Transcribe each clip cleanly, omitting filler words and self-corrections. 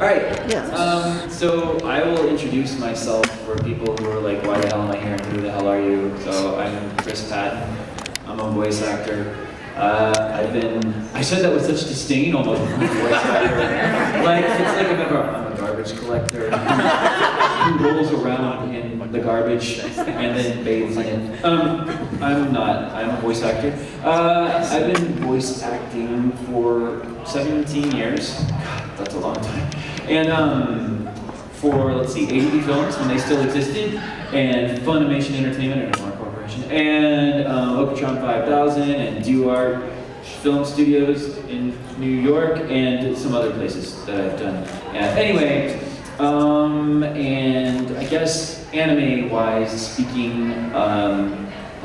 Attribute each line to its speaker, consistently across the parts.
Speaker 1: All right.
Speaker 2: Yeah.
Speaker 1: So I will introduce myself for people who are like, why the hell am I here and who the hell are you? So I'm Chris Patton. I'm a voice actor. I said that with such disdain almost. I'm a voice actor. Like, it's like I'm a garbage collector who rolls around in the garbage and then bathes in it. I'm not. I'm a voice actor. I've been voice acting for 17 years. God, that's a long time. And for, let's see, 80 films when they still existed, and Funimation Entertainment, and Mark Corporation, and Okatron 5000, and DuArt Film Studios in New York, and some other places that I've done. Anyway, and I guess anime-wise speaking, a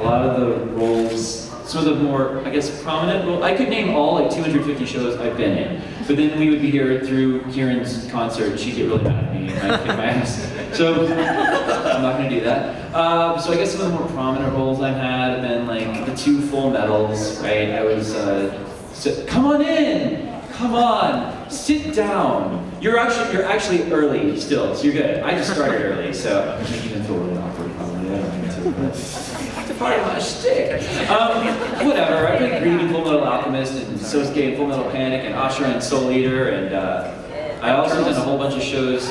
Speaker 1: lot of the roles, some of the more, I guess, prominent roles, I could name all like 250 shows I've been in, but then we would be here through Kieran's concert, and she'd get really mad at me and I'd kick my ass. So, I'm not gonna do that. So I guess some of the more prominent roles I've had have been like the 2 Full Metals, right? I was, come on in, come on, sit down. You're actually early still, so you're good. I just started early, so I'm making them feel really awkward probably. I don't mean to, but part of my shtick. Whatever, I played Greed in Full Metal Alchemist, and Sosuke in Full Metal Panic, and Ashura in Soul Eater, and I also did a whole bunch of shows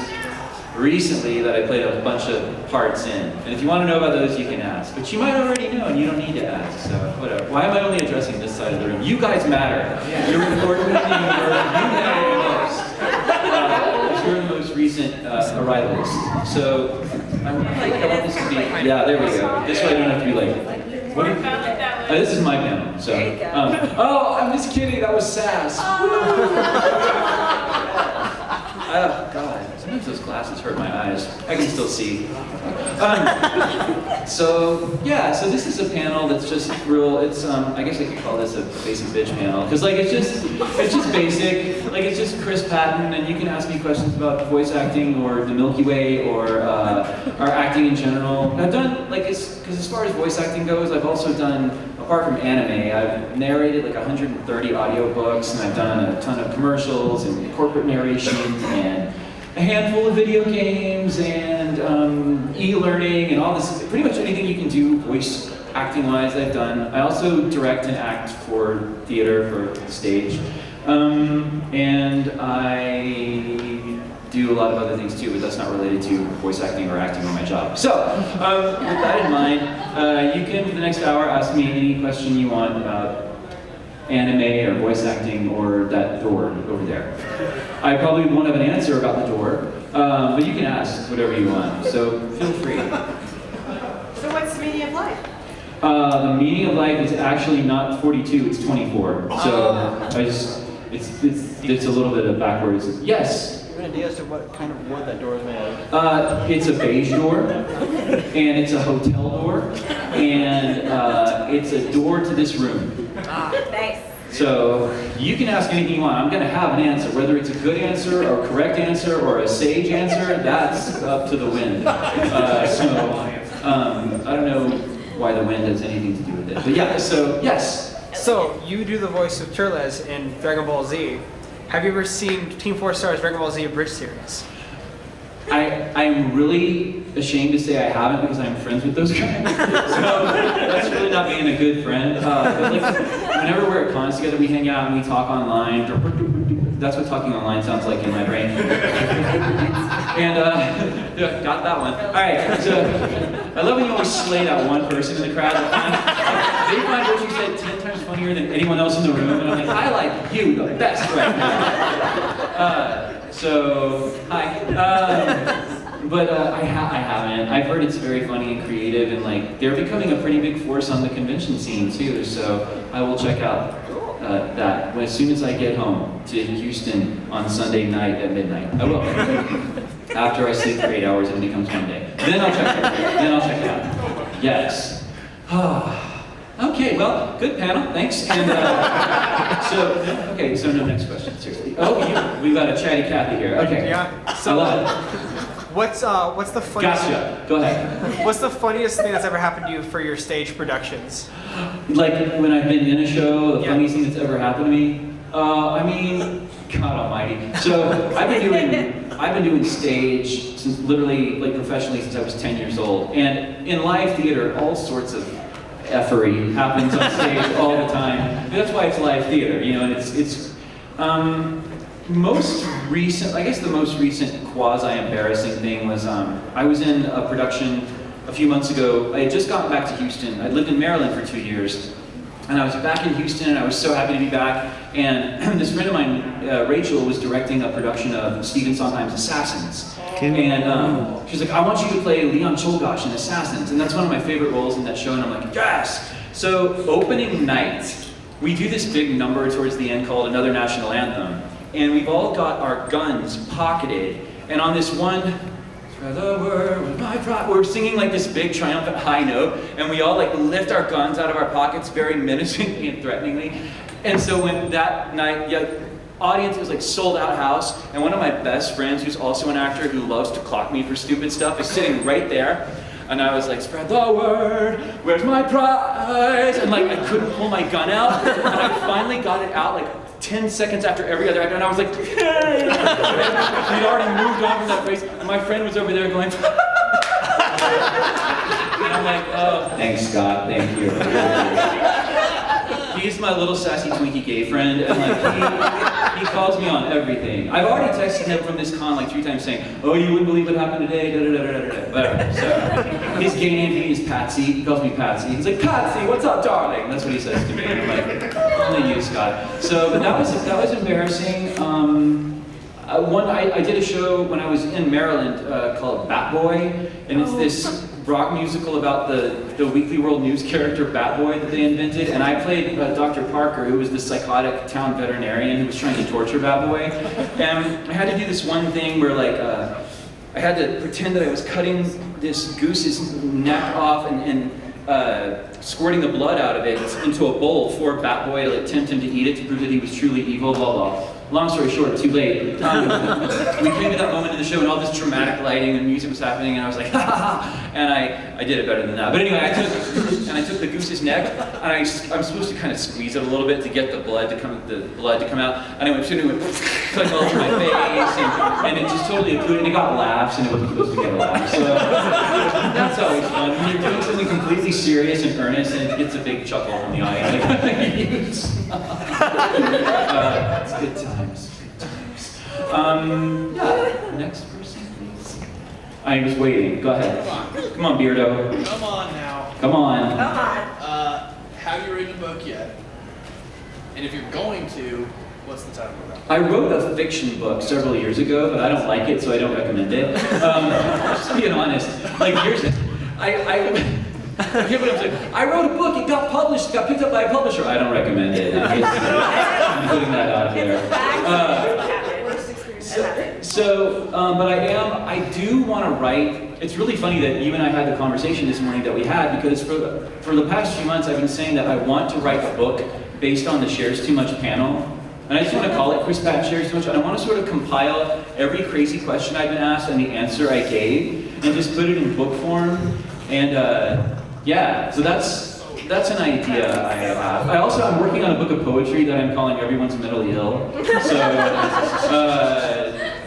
Speaker 1: recently that I played a bunch of parts in. And if you want to know about those, you can ask. But you might already know, and you don't need to ask, so whatever. Why am I only addressing this side of the room? You guys matter. You're important to me, you matter the most. You're the most recent arrivals. So, I feel like I want this to be, yeah, there we go. This way I don't have to be like, what do you, this is my panel, so. Oh, I'm just kidding, that was sass. Oh, God. Sometimes those glasses hurt my eyes. I can still see. So this is a panel that's just real, it's, I guess I could call this a basic bitch panel. Because, like, it's just basic. Like, it's just Chris Patton, and you can ask me questions about voice acting, or the Milky Way, or acting in general. I've done, like, because as far as voice acting goes, I've also done, apart from anime, I've narrated like 130 audiobooks, and I've done a ton of commercials and corporate narration, and a handful of video games, and e-learning, and all this, pretty much anything you can do voice acting-wise I've done. I also direct and act for theater, for stage, and I do a lot of other things too, but that's not related to voice acting or acting on my job. So, with that in mind, you can, for the next hour, ask me any question you want about anime or voice acting or that door over there. I probably won't have an answer about the door, but you can ask whatever you want, so feel free.
Speaker 3: So what's the meaning of life?
Speaker 1: The meaning of life is actually not 42, it's 24. So, it's a little bit of backwards. Yes?
Speaker 2: Do you have an idea as to what kind of wood that door is made out of?
Speaker 1: It's a beige door, and it's a hotel door, and it's a door to this room.
Speaker 3: Nice.
Speaker 1: So you can ask anything you want. I'm going to have an answer, whether it's a good answer or a correct answer or a sage answer. That's up to the wind. I don't know why the wind has anything to do with it, but yeah. So yes.
Speaker 4: So you do the voice of Turles in Dragon Ball Z. Have you ever seen Team 4 Star's Dragon Ball Z Abridged series?
Speaker 1: I'm really ashamed to say I haven't because I'm friends with those guys. So that's really not being a good friend. But like, whenever we're at cons together, we hang out and we talk online. That's what talking online sounds like in my brain. And yeah, got that one. All right. So I love when you always slay that one person in the crowd. They find what you said 10 times funnier than anyone else in the room, and I'm like, I like you the best right now. So, hi. But I haven't. I've heard it's very funny and creative, and like they're becoming a pretty big force on the convention scene too. So I will check out that as soon as I get home to Houston on Sunday night at midnight. I will. After I sleep for 8 hours and it becomes Monday. Then I'll check it out. Then I'll check it out. Yes. Okay, well, good panel, thanks. And so no next question, seriously. Oh, we got a chatty Cathy here. Okay.
Speaker 4: Yeah.
Speaker 1: So, I love it.
Speaker 4: What's the funniest?
Speaker 1: Gotcha. Go ahead.
Speaker 4: What's the funniest thing that's ever happened to you for your stage productions?
Speaker 1: Like when I've been in a show, the
Speaker 4: Yeah.
Speaker 1: funniest thing that's ever happened to me. I mean, God Almighty. So I've been doing stage since literally, like professionally, since I was 10 years old. And in live theater, all sorts of effery happens on stage all the time. And that's why it's live theater, you know. And it's most recent. I guess the most recent quasi-embarrassing thing was I was in a production a few months ago. I had just gotten back to Houston. I'd lived in Maryland for 2 years. And I was back in Houston, and I was so happy to be back. And this friend of mine, Rachel, was directing a production of Stephen Sondheim's Assassins. And she was like, I want you to play Leon Czolgosz in Assassins. And that's one of my favorite roles in that show. And I'm like, yes! So opening night, we do this big number towards the end called Another National Anthem. And we've all got our guns pocketed. And on this one, we're singing like this big triumphant high note, and we all like lift our guns out of our pockets very menacingly and threateningly. And so when that night, audience, it was like sold out house, and one of my best friends, who's also an actor who loves to clock me for stupid stuff, is sitting right there. And I was like, spread the word, where's my prize? And like I couldn't pull my gun out, and I finally got it out like 10 seconds after every other actor, and I was like, yay! He'd already moved on from that place, and my friend was over there going, and I'm like, oh, thanks, Scott, thank you. He's my little sassy Twinkie gay friend, and like he calls me on everything. I've already texted him from this con like 3 times saying, oh, you wouldn't believe what happened today, whatever. So his gay name is Patsy. He calls me Patsy. He's like, Patsy, what's up, darling? That's what he says to me. And I'm like, only you, Scott. So, but that was embarrassing. I did a show when I was in Maryland called Bat Boy, and it's this rock musical about the Weekly World News character Bat Boy that they invented, and I played Dr. Parker, who was the psychotic town veterinarian who was trying to torture Bat Boy. And I had to do this one thing where like I had to pretend that I was cutting this goose's neck off and squirting the blood out of it into a bowl for Bat Boy to like tempt him to eat it to prove that he was truly evil, blah blah. Long story short, too late. We came to that moment in the show and all this dramatic lighting and music was happening, and I was like, ha ha ha, and I did it better than that. But anyway, I took the goose's neck, and I'm supposed to kind of squeeze it a little bit to get the blood to come out, and I went like all over my face, and it just totally occluded, and it got laughs, and it wasn't supposed to get a laugh. So that's always fun. When you're doing something completely serious and earnest, and it gets a big chuckle from the audience. It's good times. Yeah, next person, please. I was waiting. Go ahead. Come on, Beardo.
Speaker 5: Come on now.
Speaker 1: Come on.
Speaker 3: Come on.
Speaker 5: Have you written a book yet? And if you're going to, what's the title of that?
Speaker 1: I wrote a fiction book several years ago, but I don't like it, so I don't recommend it. Just being honest. Like, here's it. I wrote a book, it got published, it got picked up by a publisher. I don't recommend it. I'm putting that out there. But I do want to write. It's really funny that you and I had the conversation this morning that we had, because for the past few months I've been saying that I want to write a book based on the Shares Too Much panel. And I just want to call it Chris Patton Shares Too Much, and I want to sort of compile every crazy question I've been asked and the answer I gave, and just put it in book form. And yeah, so that's an idea I have. I'm working on a book of poetry that I'm calling Everyone's Mentally Ill. So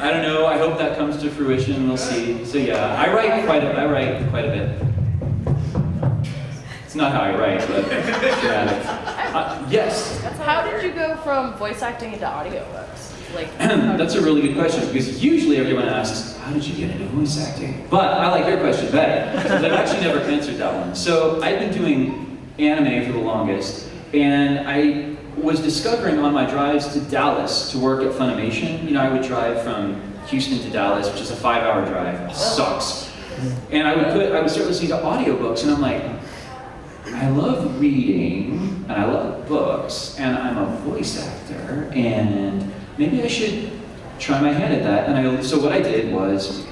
Speaker 1: I don't know. I hope that comes to fruition. We'll see. So yeah, I write quite a bit. It's not how I write, but yeah. Yes.
Speaker 6: How did you go from voice acting into audiobooks? Like,
Speaker 1: that's a really good question, because usually everyone asks, how did you get into voice acting? But I like your question better, because I've actually never answered that one. So I've been doing anime for the longest, and I was discovering on my drives to Dallas to work at Funimation. You know, I would drive from Houston to Dallas, which is a 5-hour drive. It sucks. And I would start listening to audiobooks, and I'm like, I love reading, and I love books, and I'm a voice actor, and maybe I should try my hand at that. So what I did was,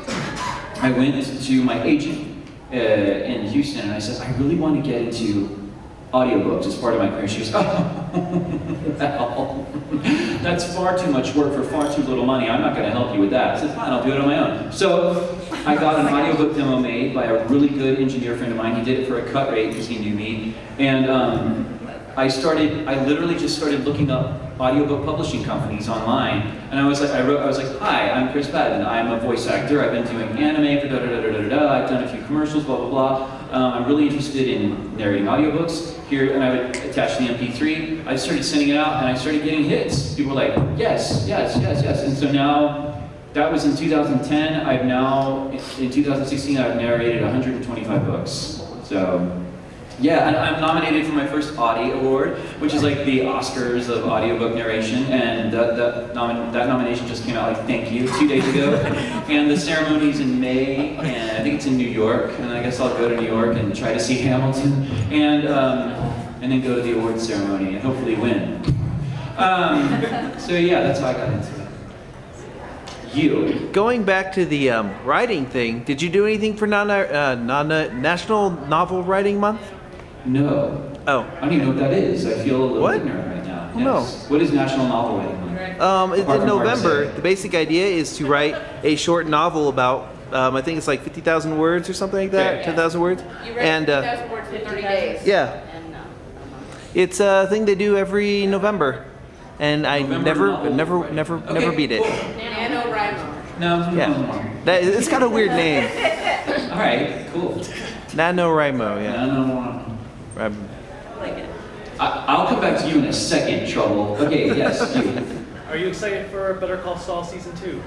Speaker 1: I went to my agent in Houston, and I said, I really want to get into audiobooks as part of my career. She goes, oh, well, that's far too much work for far too little money. I'm not going to help you with that. I said, fine, I'll do it on my own. So I got an audiobook demo made by a really good engineer friend of mine. He did it for a cut rate because he knew me. And I literally just started looking up audiobook publishing companies online, and I was like, hi, I'm Chris Patton. I'm a voice actor. I've been doing anime for da da da da da da. I've done a few commercials, blah blah blah. I'm really interested in narrating audiobooks here, and I would attach the MP3. I started sending it out, and I started getting hits. People were like, yes, yes, yes, yes, and so now. That was in 2010. I've now, in 2016, I've narrated 125 books. So, yeah, and I'm nominated for my first Audie Award, which is like the Oscars of audiobook narration, and that nomination just came out, like, thank you, 2 days ago. And the ceremony's in May, and I think it's in New York, and I guess I'll go to New York and try to see Hamilton, and then go to the awards ceremony and hopefully win. So yeah, that's how I got into it. You.
Speaker 2: Going back to the writing thing, did you do anything for National Novel Writing Month?
Speaker 1: No.
Speaker 2: Oh.
Speaker 1: I don't even know what that is. I feel a little
Speaker 2: What?
Speaker 1: ignorant right now.
Speaker 2: Oh, no.
Speaker 1: What is National Novel Writing Month?
Speaker 2: It's
Speaker 1: Apart
Speaker 2: in
Speaker 1: from hard to
Speaker 2: November.
Speaker 1: say.
Speaker 2: The basic idea is to write a short novel about, I think it's like 50,000 words or something like that,
Speaker 1: Okay.
Speaker 2: 10,000 words.
Speaker 6: You read 50,000 words in 30 days.
Speaker 2: Yeah. It's a thing they do every November. And I
Speaker 1: November novel
Speaker 2: never
Speaker 1: writing.
Speaker 2: beat it.
Speaker 1: Cool.
Speaker 6: NaNoWriMo.
Speaker 1: No.
Speaker 2: Yeah. It's got a weird name.
Speaker 1: All right. Cool.
Speaker 2: NaNoWriMo, yeah.
Speaker 1: No.
Speaker 2: Rim-
Speaker 3: I like it.
Speaker 1: I'll come back to you in a second, Trouble. Okay. Yes. You.
Speaker 7: Are you excited for Better Call Saul season 2?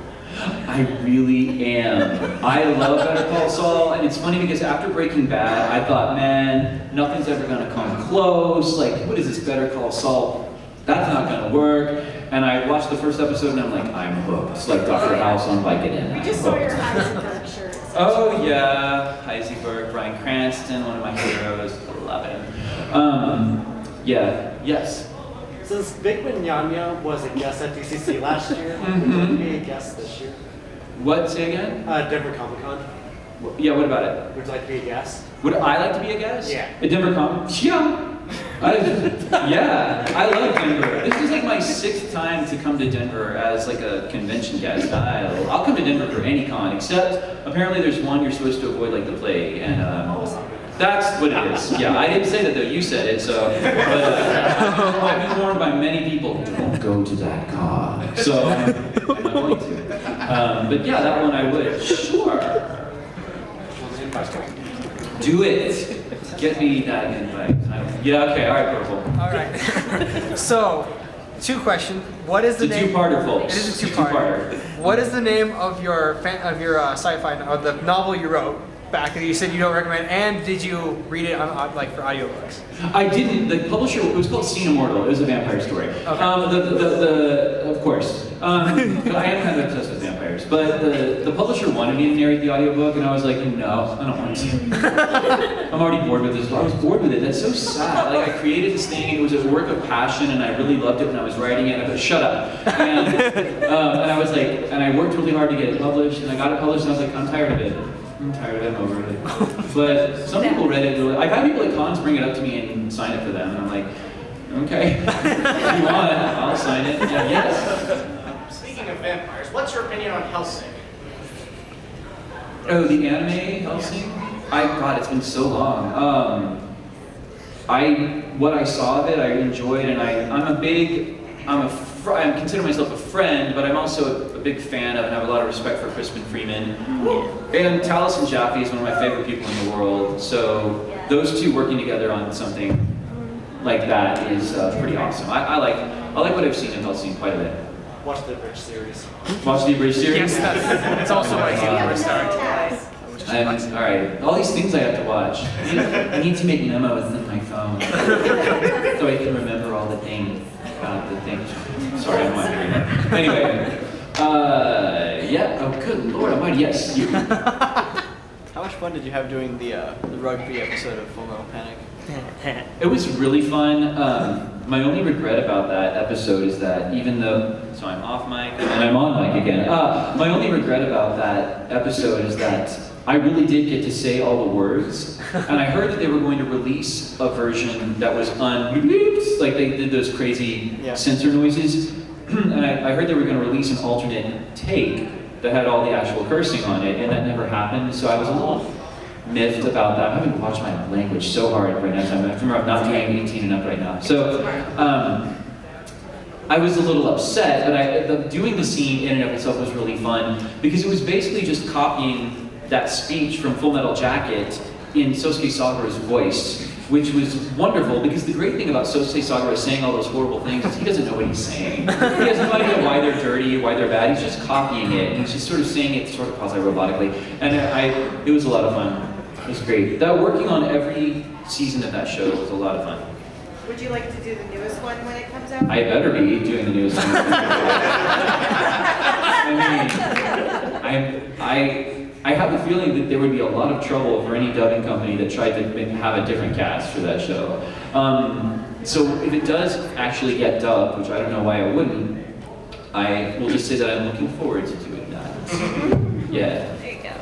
Speaker 1: I really am. I love Better Call Saul, and it's funny because after Breaking Bad, I thought, man, nothing's ever gonna come close. Like, what is this Better Call Saul? That's not gonna work. And I watched the first episode and I'm like, I'm hooked. It's like Dr. House on Vicodin.
Speaker 3: We just saw your Heisenberg shirt.
Speaker 1: Oh yeah, Heisenberg, Bryan Cranston, one of my heroes. I love him. Yeah, yes.
Speaker 7: Since Vic Mignogna was a guest at DCC last year, would you like to be a guest this year?
Speaker 1: What? Say again?
Speaker 7: Denver Comic Con.
Speaker 1: Yeah. What about it?
Speaker 7: Would you like to be a guest?
Speaker 1: Would I like to be a guest?
Speaker 7: Yeah.
Speaker 1: At Denver Comic? Yeah. I love Denver. This is like my 6th time to come to Denver as like a convention guest. I'll come to Denver for any con, except apparently there's one you're supposed to avoid, like the plague, and that's what it is. Yeah, I didn't say that though. You said it, so. But I've been warned by many people, don't go to that con. So I'm not going to. But yeah, that one I would. Sure. Do it. Get me that invite. Yeah, okay, all right, purple.
Speaker 4: All right. So, 2 questions. What is the
Speaker 1: It's a
Speaker 4: name?
Speaker 1: two-parter, folks.
Speaker 4: It is a
Speaker 1: It's a
Speaker 4: two-parter.
Speaker 1: two-parter.
Speaker 4: What is the name of your sci-fi or the novel you wrote back that you said you don't recommend? And did you read it on like for audiobooks?
Speaker 1: I didn't. The publisher, it was called Scene Immortal. It was a vampire story. Of course. But I am kind of obsessed with vampires. But the publisher wanted me to narrate the audiobook, and I was like, no, I don't want to. I'm already bored with this. I was bored with it. That's so sad. Like, I created this thing, and it was a work of passion, and I really loved it when I was writing it. And I thought, shut up. And I was like, and I worked really hard to get it published, and I got it published, and I was like, I'm tired of it. I'm tired of it, I'm over it. But some people read it. I've had people at cons bring it up to me and sign it for them, and I'm like, okay, if you want, I'll sign it. Yeah, yes.
Speaker 7: Speaking of vampires, what's your opinion on Hellsing?
Speaker 1: Oh, the anime Hellsing? God, it's been so long. What I saw of it, I enjoyed, and I consider myself a friend, but I'm also a big fan of and have a lot of respect for Crispin Freeman. And Taliesin Jaffe is one of my favorite people in the world, so those two working together on something like that is pretty awesome. I like what I've seen in Hellsing quite a bit.
Speaker 7: Watch the Bridge series.
Speaker 1: Watch the Abridged series?
Speaker 4: Yes, that's also my favorite start.
Speaker 1: All right, all these things I have to watch. I need to make memos in my phone so I can remember all the things. Sorry, I'm wondering. Anyway, yeah. Oh, good Lord Almighty, yes. You.
Speaker 2: How much fun did you have doing the rugby episode of Full Metal Panic?
Speaker 1: It was really fun. My only regret about that episode is that even though, so I'm off mic and I'm on mic again. My only regret about that episode is that I really did get to say all the words, and I heard that they were going to release a version that was like they did those crazy censor noises, and I heard they were going to release an alternate take that had all the actual cursing on it, and that never happened, so I was a little miffed about that. I'm having to watch my language so hard right now, so I'm not doing 18 and up right now. So, I was a little upset, but doing the scene in and of itself was really fun because it was basically just copying that speech from Full Metal Jacket in Sosuke Sagara's voice, which was wonderful because the great thing about Sosuke Sagara saying all those horrible things is he doesn't know what he's saying. He has no idea why they're dirty, why they're bad. He's just copying it, and he's just sort of saying it sort of quasi-robotically. And it was a lot of fun. It was great. Working on every season of that show was a lot of fun.
Speaker 3: Would you like to do the newest one when it comes out?
Speaker 1: I better be doing the newest one. I have a feeling that there would be a lot of trouble for any dubbing company that tried to have a different cast for that show. So if it does actually get dubbed, which I don't know why it wouldn't, I will just say that I'm looking forward to doing that. Yeah.
Speaker 3: There you go.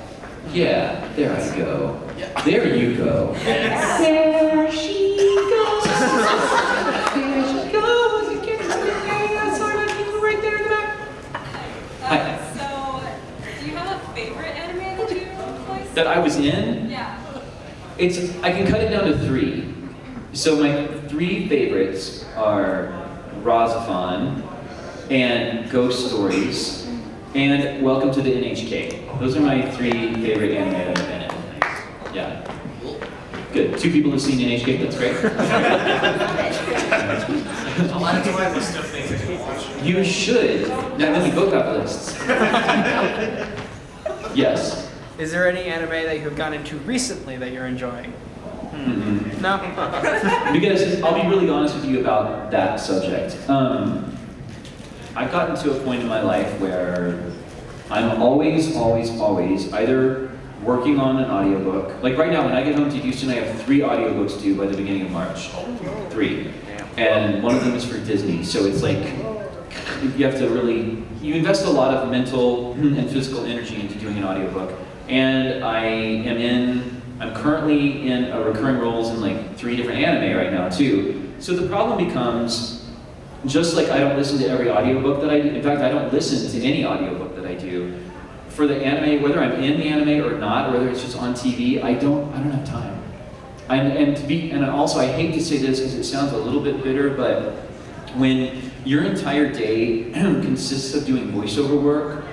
Speaker 1: Yeah, there I go. There you go. There she goes. There she goes again. Sorry, my people right there in the back.
Speaker 8: So, do you have a favorite anime that you voiced?
Speaker 1: That I was in?
Speaker 8: Yeah.
Speaker 1: I can cut it down to 3. So my 3 favorites are Razafon and Ghost Stories and Welcome to the NHK. Those are my 3 favorite anime that I've been in. Yeah. Good. 2 people have seen NHK, that's great.
Speaker 7: I'll add it to my list of things I can watch.
Speaker 1: You should. Now then we both have lists. Yes.
Speaker 4: Is there any anime that you've gone into recently that you're enjoying?
Speaker 1: Mm-mm.
Speaker 4: No?
Speaker 1: Because I'll be really honest with you about that subject. I've gotten to a point in my life where I'm always either working on an audiobook. Like right now, when I get home to Houston, I have 3 audiobooks due by the beginning of March. 3. And one of them is for Disney. So it's like, you have to really, you invest a lot of mental and physical energy into doing an audiobook. And I'm currently in recurring roles in like 3 different anime right now too. So the problem becomes, just like I don't listen to every audiobook that I do, in fact I don't listen to any audiobook that I do. For the anime, whether I'm in the anime or not, or whether it's just on TV, I don't have time. And also I hate to say this because it sounds a little bit bitter, but when your entire day consists of doing voiceover work,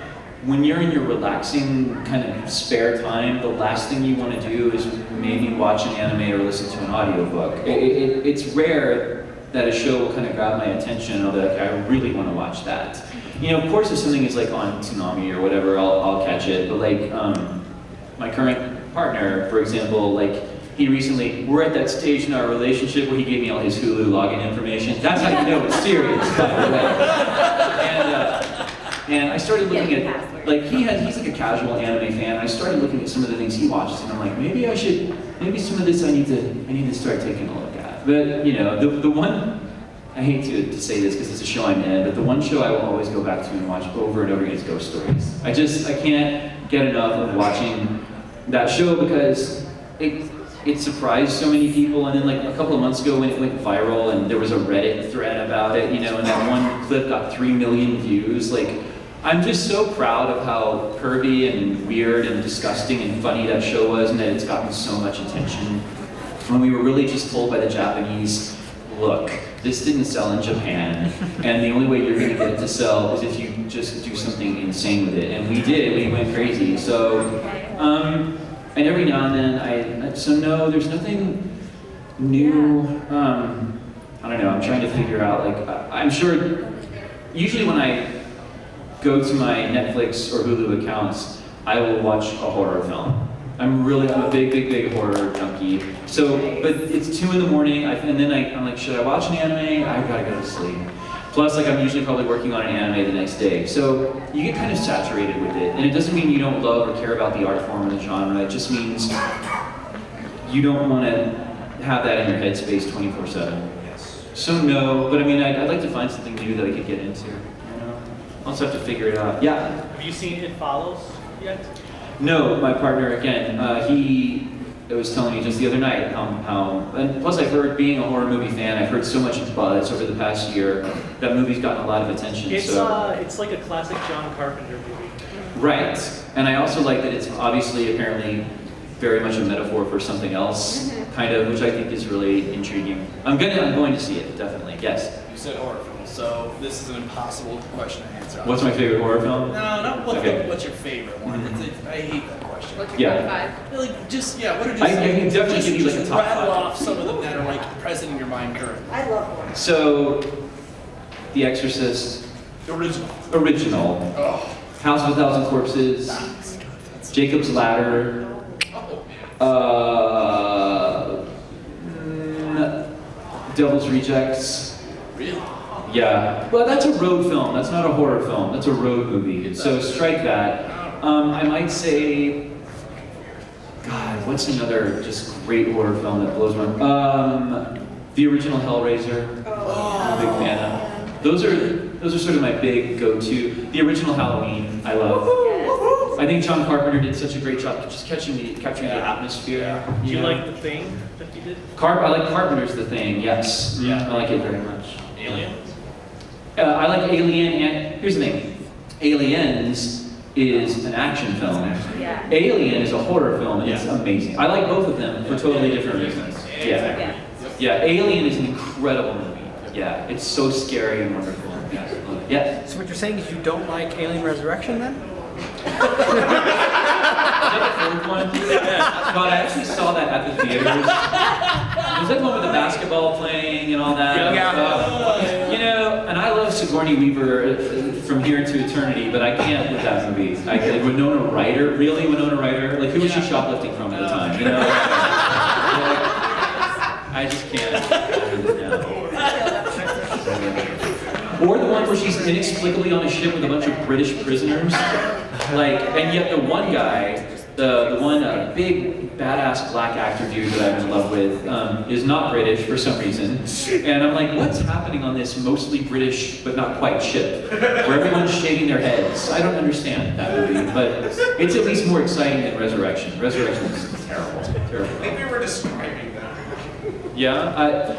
Speaker 1: when you're in your relaxing kind of spare time, the last thing you want to do is maybe watch an anime or listen to an audiobook. It's rare that a show will kind of grab my attention and I'll be like, I really want to watch that. You know, of course if something is like on Tsunami or whatever, I'll catch it, but like my current partner, for example, like we're at that stage in our relationship where he gave me all his Hulu login information. That's how you know it's serious, by the way. And I started looking at, like he's like a casual anime fan. I started looking at some of the things he watches and I'm like, maybe some of this I need to start taking a look at. But you know, the one, I hate to say this because it's a show I'm in, but the one show I will always go back to and watch over and over again is Ghost Stories. I can't get enough of watching that show because it surprised so many people, and then like a couple of months ago when it went viral and there was a Reddit thread about it, you know, and that one clip got 3 million views, like, I'm just so proud of how pervy and weird and disgusting and funny that show was and that it's gotten so much attention. When we were really just told by the Japanese, look, this didn't sell in Japan, and the only way you're gonna get it to sell is if you just do something insane with it. And we did, we went crazy. So, and every now and then no, there's nothing new. I don't know, I'm trying to figure out, like, I'm sure, usually when I go to my Netflix or Hulu accounts, I will watch a horror film. I'm a big horror junkie. So, but it's 2 in the morning, and then I'm like, should I watch an anime? I've gotta go to sleep. Plus, like, I'm usually probably working on an anime the next day. So, you get kind of saturated with it. And it doesn't mean you don't love or care about the art form or the genre. It just means you don't want to have that in your headspace 24/7.
Speaker 7: Yes.
Speaker 1: So no, but I mean, I'd like to find something new that I could get into. You know? I'll just have to figure it out. Yeah?
Speaker 7: Have you seen It Follows yet?
Speaker 1: No, my partner, again, he was telling me just the other night how, and plus I've heard, being a horror movie fan, I've heard so much buzz over the past year. That movie's gotten a lot of attention.
Speaker 7: It's
Speaker 1: so.
Speaker 7: like a classic John Carpenter movie.
Speaker 1: Right, and I also like that it's obviously, apparently, very much a metaphor for something else, kind of, which I think is really intriguing. I'm going to see it, definitely, yes.
Speaker 5: You said horror films. so this is an impossible question to answer.
Speaker 1: What's my favorite horror film?
Speaker 5: No, not
Speaker 1: Okay.
Speaker 5: what's your favorite one. I hate that question.
Speaker 6: What's your
Speaker 1: Yeah.
Speaker 6: top five?
Speaker 5: Like, just, yeah, what are just,
Speaker 1: I can definitely
Speaker 5: just,
Speaker 1: give you, like,
Speaker 5: just
Speaker 1: a top
Speaker 5: rattle
Speaker 1: five.
Speaker 5: off some of them that are like present in your mind currently.
Speaker 3: I love horror.
Speaker 1: So, The Exorcist,
Speaker 5: The original.
Speaker 1: original,
Speaker 5: Oh.
Speaker 1: House of a Thousand Corpses, Jacob's Ladder, Devil's Rejects.
Speaker 5: Really?
Speaker 1: Yeah, well, that's a road film. That's not a horror film. That's a road movie. So strike that. I might say, God, what's another just great horror film that blows my mind? The original Hellraiser. I'm a big fan of. Those are sort of my big go-to. The original Halloween, I love. I think John Carpenter did such a great job just capturing the atmosphere.
Speaker 7: Do you
Speaker 1: know?
Speaker 7: like the thing that you did?
Speaker 1: I like Carpenter's The Thing, yes.
Speaker 5: Yeah.
Speaker 1: I like it very much.
Speaker 5: Aliens?
Speaker 1: I like Alien, and here's the thing. Aliens is an action film.
Speaker 6: Yeah.
Speaker 1: Alien is a horror film, and it's
Speaker 5: Yeah.
Speaker 1: amazing. I like both of them for totally different reasons. Yeah.
Speaker 6: Yeah.
Speaker 1: Yeah, Alien is an incredible movie. Yeah, it's so scary and wonderful. Yeah, I love it. Yeah.
Speaker 4: So what you're saying is you don't like Alien Resurrection then?
Speaker 1: Is that the fourth one? God, I actually saw that at the theaters. Was that the one with the basketball playing and all that?
Speaker 4: Yeah.
Speaker 1: You know, and I love Sigourney Weaver from here into eternity, but I can't with that movie. Like Winona Ryder, really Winona Ryder? Like who was she shoplifting from at the time? You know? I just can't. Or the one where she's inexplicably on a ship with a bunch of British prisoners. Like, and yet the one guy, the one big badass black actor dude that I'm in love with is not British for some reason. And I'm like, what's happening on this mostly British but not quite ship where everyone's shaving their heads? I don't understand that movie, but it's at least more exciting than Resurrection. Resurrection is terrible, terrible.
Speaker 9: I think we were describing that.
Speaker 1: Yeah,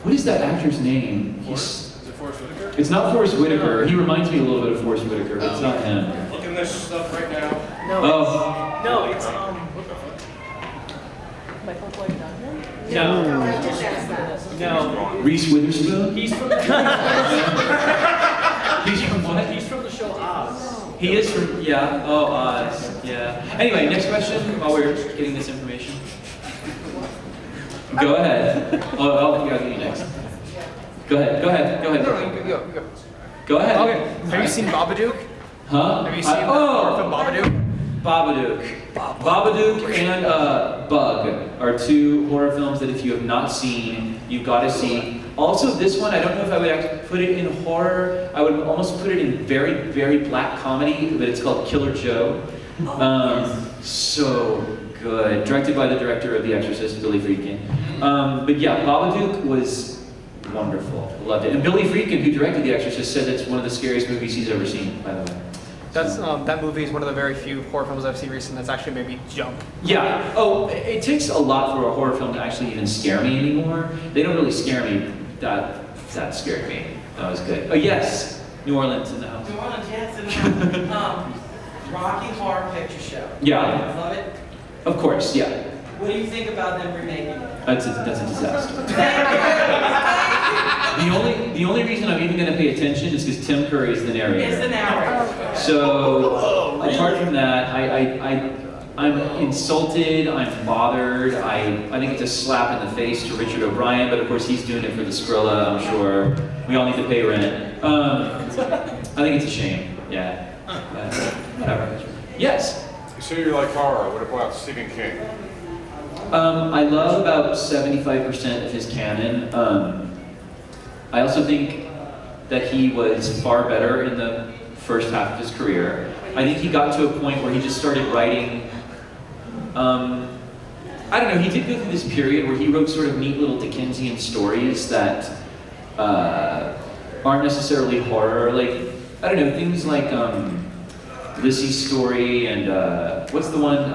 Speaker 1: what is that actor's name?
Speaker 5: Is it Forrest Whitaker?
Speaker 1: It's not Forrest Whitaker. He reminds me a little bit of Forrest Whitaker, but it's not him.
Speaker 9: Looking this stuff right now.
Speaker 1: Oh,
Speaker 7: No, it's what the fuck?
Speaker 6: Michael Floyd Duncan?
Speaker 7: No.
Speaker 3: I just asked that.
Speaker 7: No.
Speaker 1: Reese Witherspoon?
Speaker 7: He's from the
Speaker 1: He's from what?
Speaker 7: He's from the show Oz.
Speaker 1: He is from, yeah. Oh, Oz. Yeah. Anyway, next question while we're getting this information. Go ahead. I'll get you next. Go ahead.
Speaker 4: No, you go.
Speaker 1: Go ahead.
Speaker 4: Okay. Have you seen Babadook?
Speaker 1: Huh?
Speaker 4: Have you seen the horror film Babadook?
Speaker 1: Babadook and Bug are two horror films that if you have not seen, you've got to see. Also, this one, I don't know if I would actually put it in horror. I would almost put it in very, very black comedy, but it's called Killer Joe. So good. Directed by the director of The Exorcist, Billy Friedkin. But yeah, Babadook was wonderful. Loved it. And Billy Friedkin, who directed The Exorcist, said it's one of the scariest movies he's ever seen, by the way.
Speaker 4: That's that movie is one of the very few horror films I've seen recently that's actually made me jump.
Speaker 1: Yeah. Oh, it takes a lot for a horror film to actually even scare me anymore. They don't really scare me. That scared me. That was good. Oh yes, New Orleans in the house.
Speaker 10: New Orleans, yes, Rocky Horror Picture Show.
Speaker 1: Yeah.
Speaker 10: Love it.
Speaker 1: Of course. Yeah.
Speaker 10: What do you think about them remaking it?
Speaker 1: That's a disaster. The only reason I'm even going to pay attention is because Tim Curry is the narrator.
Speaker 10: It's the narrator.
Speaker 1: So apart from that, I'm insulted. I'm bothered. I think it's a slap in the face to Richard O'Brien, but of course he's doing it for the Skrilla. I'm sure we all need to pay rent. I think it's a shame. Yeah. Whatever. Yes.
Speaker 9: You say you like horror. What about Stephen King?
Speaker 1: I love about 75% of his canon. I also think that he was far better in the first half of his career. I think he got to a point where he just started writing, I don't know, he did go through this period where he wrote sort of neat little Dickensian stories that aren't necessarily horror. Like, I don't know, things like Lissy's Story and what's the one?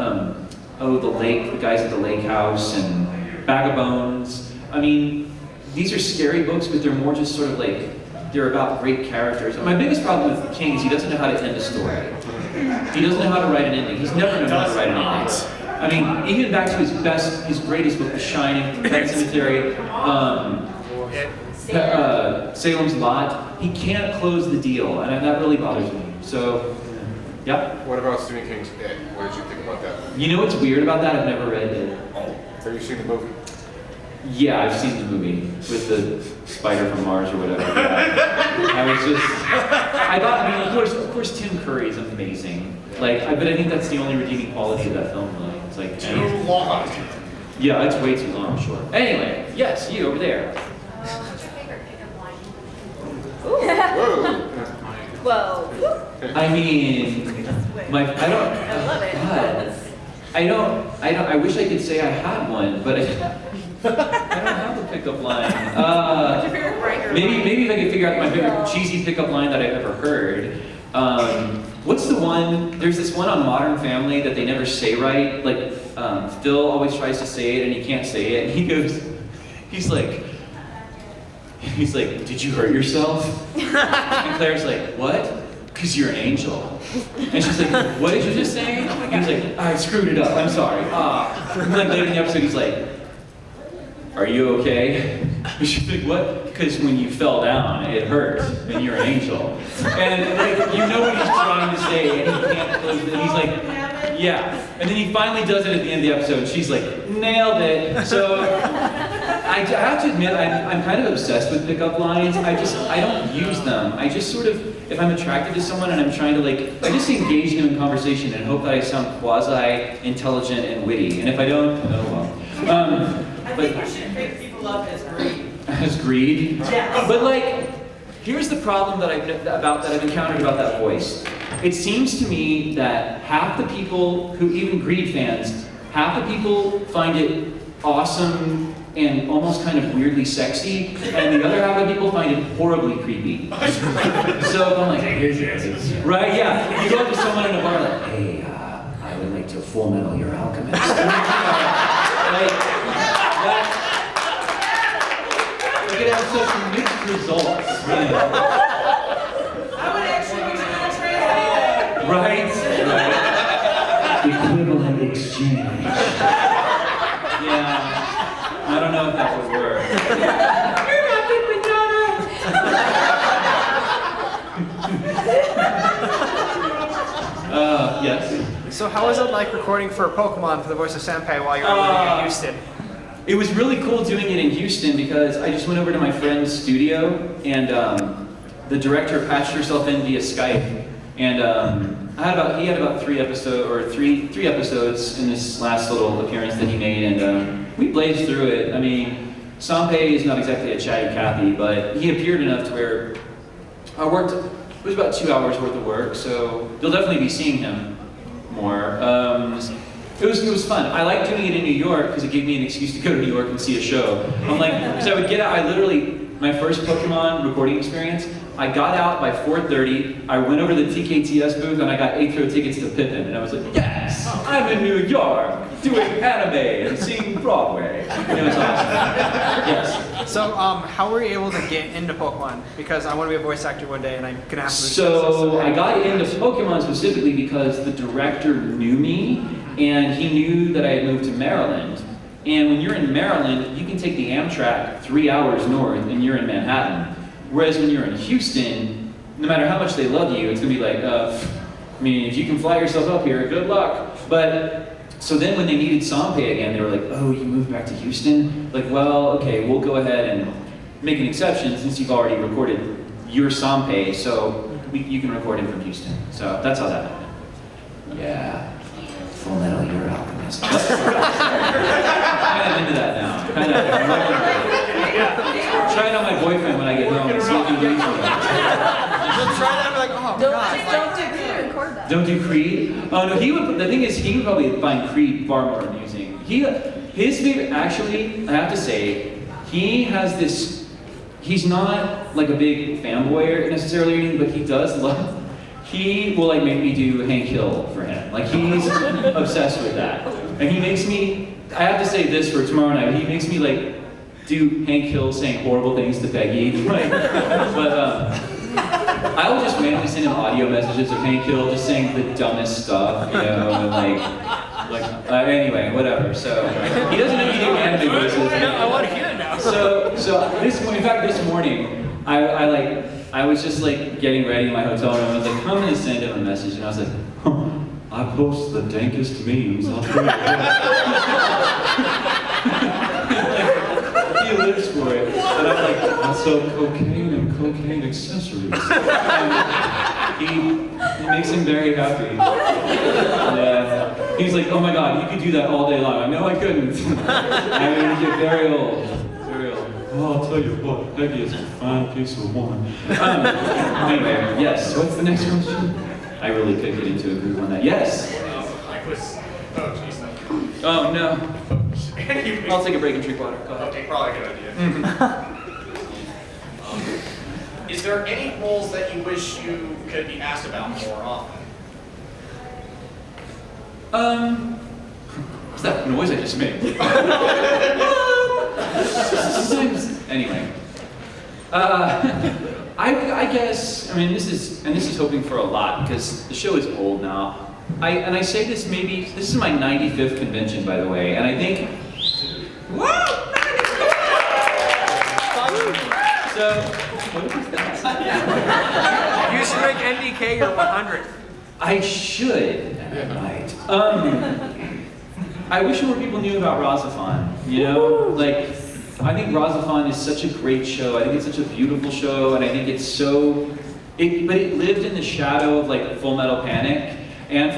Speaker 1: The Lake, the guys at the lake house, and Bag of Bones. I mean, these are scary books, but they're more just sort of like, they're about great characters. And my biggest problem with King is he doesn't know how to end a story. He doesn't know how to write an ending. He's never known how to write an ending. I mean, even back to his greatest book, The Shining, Pet Cemetery, Salem's Lot. he can't close the deal, and that really bothers me. So, yeah.
Speaker 9: What about Stephen King's It? What did you think about that?
Speaker 1: You know what's weird about that? I've never read it.
Speaker 9: Have you seen the movie?
Speaker 1: Yeah, I've seen the movie with the spider from Mars or whatever. Yeah. I was just, I thought, I mean, of course, Tim Curry is amazing. Like, but I think that's the only redeeming quality of that film. Like, it's like
Speaker 9: Too long.
Speaker 1: Yeah, it's way too long, I'm sure. Anyway, yes, you over there.
Speaker 3: What's your favorite pickup line?
Speaker 9: Whoa.
Speaker 6: Whoa.
Speaker 1: I mean, I don't.
Speaker 6: I love it.
Speaker 1: God, I wish I could say I had one, but I don't have a pickup line.
Speaker 6: What's your favorite Riker
Speaker 1: Maybe if I could figure out my favorite cheesy pickup line that I've ever heard. What's the one? There's this one on Modern Family that they never say right. Like Phil always tries to say it and he can't say it. And he goes, he's like, did you hurt yourself? And Claire's like, what? Because you're an angel. And she's like, what did you just say? And he's like, I screwed it up. I'm sorry. And then later in the episode, he's like, are you okay? And she's like, what? Because when you fell down, it hurt, and you're an angel. And like, you know what he's trying to say, and he can't close it. He's like, yeah. And then he finally does it at the end of the episode. She's like, nailed it. So I have to admit, I'm kind of obsessed with pickup lines. I don't use them. I just sort of, if I'm attracted to someone and I'm trying to I just engage them in conversation and hope that I sound quasi-intelligent and witty. And if I don't, oh well.
Speaker 10: I think you should pick people up as greed.
Speaker 1: As greed?
Speaker 10: Yes.
Speaker 1: But here's the problem that I've encountered about that voice. It seems to me that half the people who, even Greed fans, half the people find it awesome and almost kind of weirdly sexy, and the other half of people find it horribly creepy. So I'm like, right? Yeah. You go up to someone in a bar like, hey, I would like to Full Metal Your Alchemist. You could have such mixed results.
Speaker 10: I would actually be translated.
Speaker 1: Right? Equivalent exchange. Yeah. I don't know if that would work.
Speaker 10: You're not big Madonna.
Speaker 1: Yes.
Speaker 4: So how was it like recording for Pokemon for the voice of Senpai while you were living in Houston?
Speaker 1: It was really cool doing it in Houston because I just went over to my friend's studio and the director patched herself in via Skype, and he had about three episodes in this last little appearance that he made, and we blazed through it. I mean, Senpai is not exactly a chatty Cathy, but he appeared enough to where it was about 2 hours worth of work, so you'll definitely be seeing him more. It was fun. I liked doing it in New York because it gave me an excuse to go to New York and see a show. I'm like, because I would get out, my first Pokemon recording experience, I got out by 4:30, I went over to the TKTS booth and I got 8th row tickets to Pippin, and I was like, yes, I'm in New York, doing anime and seeing Broadway. And it was awesome. Yes.
Speaker 4: So how were you able to get into Pokemon? Because I want to be a voice actor one day and I'm going to have to
Speaker 1: So I got into Pokemon specifically because the director knew me, and he knew that I had moved to Maryland. And when you're in Maryland, you can take the Amtrak 3 hours north and you're in Manhattan. Whereas when you're in Houston, no matter how much they love you, it's gonna be like, I mean, if you can fly yourself up here, good luck. But, so then when they needed Senpai again, they were like, oh, you moved back to Houston? Like, well, okay, we'll go ahead and make an exception since you've already recorded your Senpai, so you can record him from Houston. So that's how that happened. Yeah. Full Metal Your Alchemist. Kind of into that now. Kind of. Try it on my boyfriend when I get home and see if he agrees with me.
Speaker 4: You'll try that and be like, oh god.
Speaker 6: Don't do Creed, record that.
Speaker 1: Don't do Creed? Oh no, he would. The thing is, he would probably find Creed far more amusing. His favorite, actually, I have to say, he has this. He's not like a big fanboy necessarily or anything, but he does love. He will like make me do Hank Hill for him. Like he's obsessed with that. And he makes me, I have to say this for tomorrow night, he makes me like do Hank Hill saying horrible things to Peggy. Like, but I will just randomly send him audio messages of Hank Hill just saying the dumbest stuff, you know, and anyway, whatever. So he doesn't even do anime voices.
Speaker 4: I want to hear it now.
Speaker 1: So in fact, this morning, I I was just like getting ready in my hotel room. I was like, I'm gonna send him a message, and I was like, I post the dankest memes on Twitter. He lives for it. And I'm like, I sell cocaine and cocaine accessories. And he makes him very happy. Yeah. He's like, oh my God, you could do that all day long. I know I couldn't. I would get very old. Very old. Well, I'll tell you what, Peggy is a fine piece of woman. Anyway, yes, what's the next question? I really could get into a group on that. Yes?
Speaker 9: I was. Oh, jeez.
Speaker 1: Oh, no.
Speaker 9: Anyway.
Speaker 1: I'll take a break and drink water. Go ahead.
Speaker 9: Okay, probably a good idea. Is there any roles that you wish you could be asked about more often?
Speaker 1: What's that noise I just made? Anyway. I guess, I mean, this is hoping for a lot because the show is old now. I say this maybe, this is my 95th convention, by the way, and I think, so, what is that?
Speaker 4: You should make NDK your 100th.
Speaker 1: I should, I might. I wish more people knew about Razafon, you know? Like, I think Razafon is such a great show. I think it's such a beautiful show, and I think it's so, but it lived in the shadow of like Full Metal Panic. And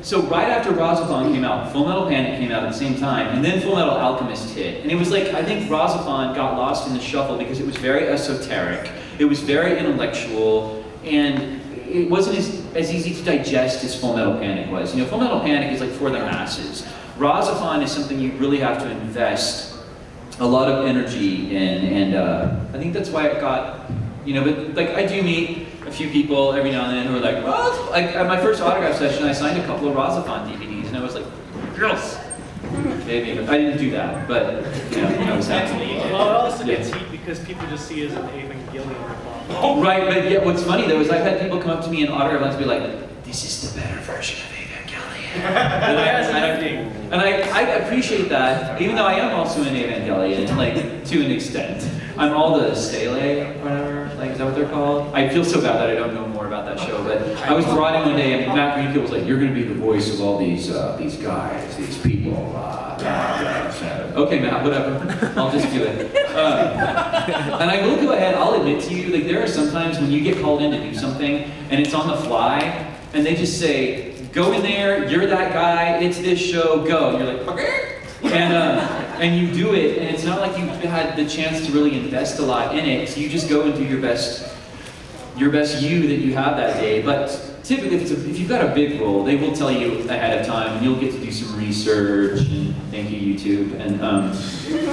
Speaker 1: so right after Razafon came out, Full Metal Panic came out at the same time, and then Full Metal Alchemist hit. And it was like, I think Razafon got lost in the shuffle because it was very esoteric, it was very intellectual, and it wasn't as easy to digest as Full Metal Panic was. You know, Full Metal Panic is like for the masses. Razafon is something you really have to invest a lot of energy in, and I think that's why it got, you know, but like I do meet a few people every now and then who are like, like at my first autograph session, I signed a couple of Razafon DVDs, and I was like, yes, maybe. I didn't do that, but you know, I was happy.
Speaker 7: Well, it also gets heat because people just see it as an Evangelion ripoff.
Speaker 1: Oh, right, but yeah, what's funny though is I've had people come up to me in autograph lines and be like, this is the better version of Evangelion. And I appreciate that, even though I am also an Evangelion, like, to an extent. I'm all the Stele, or whatever, like, is that what they're called? I feel so bad that I don't know more about that show, but I was brought in one day and Matt Greenfield was like, you're gonna be the voice of all these guys, these people. Okay, Matt, whatever, I'll just do it. And I will go ahead, I'll admit to you, like, there are sometimes when you get called in to do something, and it's on the fly, and they just say, go in there, you're that guy, it's this show, go. And you're like, okay. And you do it, and it's not like you've had the chance to really invest a lot in it, so you just go and do your best you that you have that day. But typically, if you've got a big role, they will tell you ahead of time, and you'll get to do some research, and thank you, YouTube, and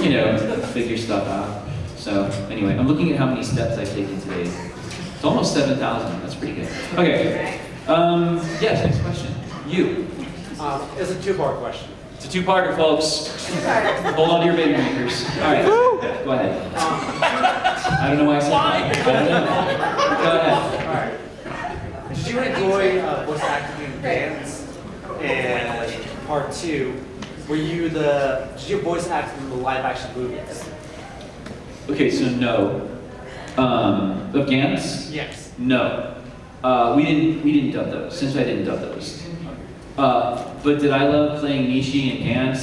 Speaker 1: you know, figure stuff out. So anyway, I'm looking at how many steps I've taken today. It's almost 7,000, that's pretty good. Okay. Yes, next question. You.
Speaker 7: It's a two-part question.
Speaker 1: It's a two-parter, folks. Hold on to your baby makers. All right, go ahead. I don't know why I said that. I don't know. Go ahead.
Speaker 7: All right. Did you enjoy voice acting in dance? And part two, did you voice act in the live-action movies?
Speaker 1: Okay, so no. Of Gantz?
Speaker 7: Yes.
Speaker 1: No. We didn't dub those. Senpai didn't dub those. But did I love playing Nishi and Gantz?